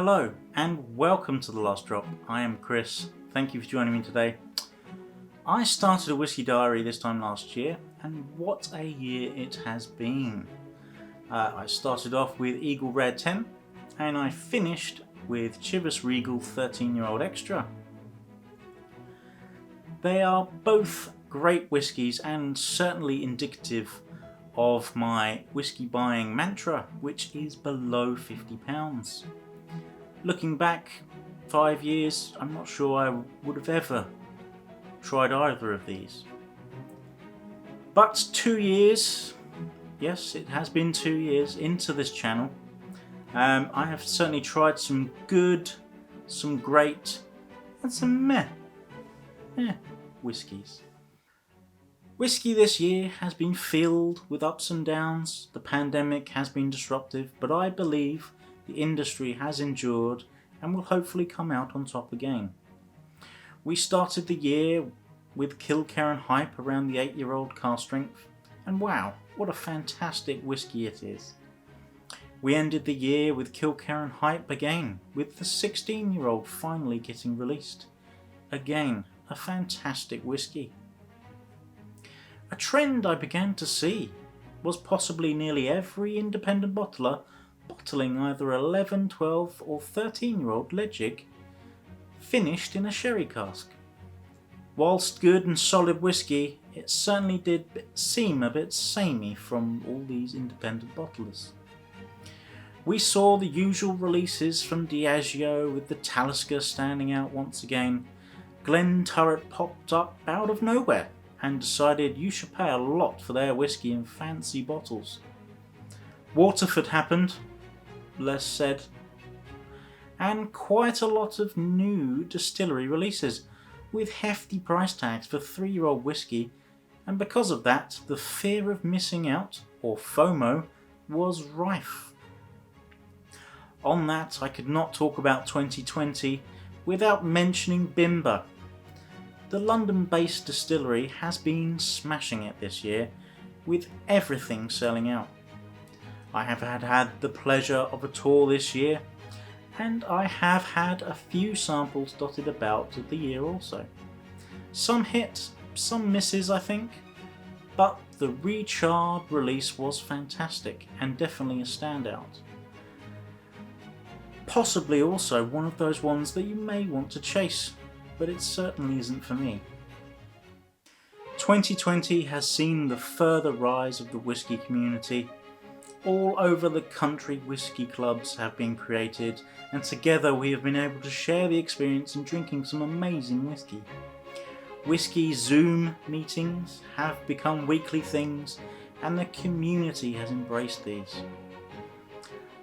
Hello and welcome to The Last Drop. I am Chris. Thank you for joining me today. I started a whiskey diary this time last year, and what a year it has been. I started off with Eagle Rare 10 and I finished with Chivas Regal 13-year-old Extra. They are both great whiskies and certainly indicative of my whiskey buying mantra, which is below £50. Looking back 5 years, I'm not sure I would have ever tried either of these. But 2 years, yes, it has been 2 years into this channel. I have certainly tried some good, some great, and some meh whiskies. Whiskey this year has been filled with ups and downs. The pandemic has been disruptive, but I believe the industry has endured and will hopefully come out on top again. We started the year with Kilkerran hype around the 8-year-old cask strength, and wow, what a fantastic whiskey it is. We ended the year with Kilkerran hype again, with the 16-year-old finally getting released. Again, a fantastic whiskey. A trend I began to see was possibly nearly every independent bottler bottling either 11, 12 or 13-year-old Ledaig finished in a sherry cask. Whilst good and solid whiskey, it certainly did seem a bit samey from all these independent bottlers. We saw the usual releases from Diageo with the Talisker standing out once again. Glenturret popped up out of nowhere and decided you should pay a lot for their whiskey in fancy bottles. Waterford happened, less said, and quite a lot of new distillery releases with hefty price tags for 3-year-old whiskey, and because of that the fear of missing out, or FOMO, was rife. On that I could not talk about 2020 without mentioning Bimber. The London-based distillery has been smashing it this year, with everything selling out. I have had the pleasure of a tour this year, and I have had a few samples dotted about the year also. Some hits, some misses I think, but the recharred release was fantastic and definitely a standout. Possibly also one of those ones that you may want to chase, but it certainly isn't for me. 2020 has seen the further rise of the whiskey community. All over the country whiskey clubs have been created, and together we have been able to share the experience in drinking some amazing whiskey. Whiskey Zoom meetings have become weekly things, and the community has embraced these.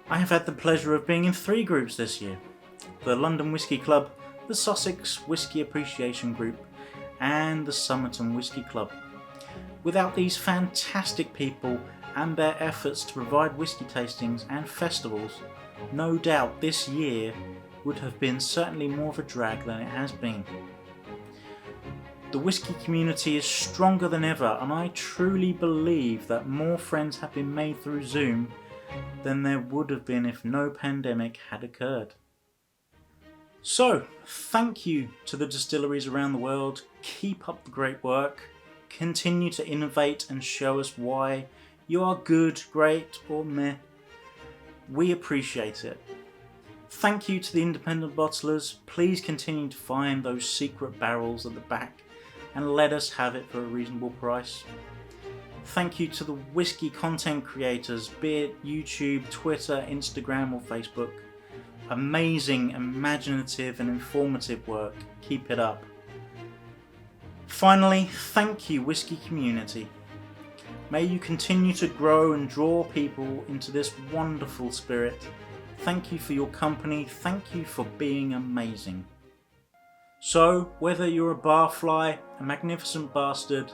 I have had the pleasure of being in 3 groups this year: the London Whisky Club, the Sussex Whisky Appreciation Group, and the Somerton Whisky Club. Without these fantastic people and their efforts to provide whisky tastings and festivals, no doubt this year would have been certainly more of a drag than it has been. The whisky community is stronger than ever, and I truly believe that more friends have been made through Zoom than there would have been if no pandemic had occurred. So, thank you to the distilleries around the world. Keep up the great work. Continue to innovate and show us why you are good, great, or meh. We appreciate it. Thank you to the independent bottlers. Please continue to find those secret barrels at the back and let us have it for a reasonable price. Thank you to the whiskey content creators, be it YouTube, Twitter, Instagram or Facebook. Amazing, imaginative and informative work. Keep it up. Finally, thank you whiskey community. May you continue to grow and draw people into this wonderful spirit. Thank you for your company. Thank you for being amazing. So, whether you're a barfly, a magnificent bastard,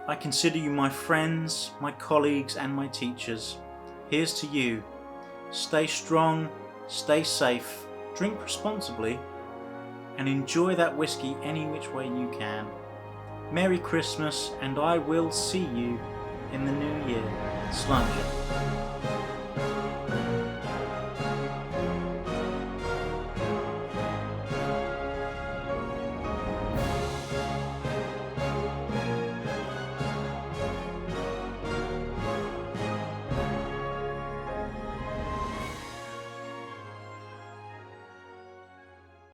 I consider you my friends, my colleagues and my teachers. Here's to you. Stay strong, stay safe, drink responsibly, and enjoy that whiskey any which way you can. Merry Christmas, and I will see you in the new year. Slàinte.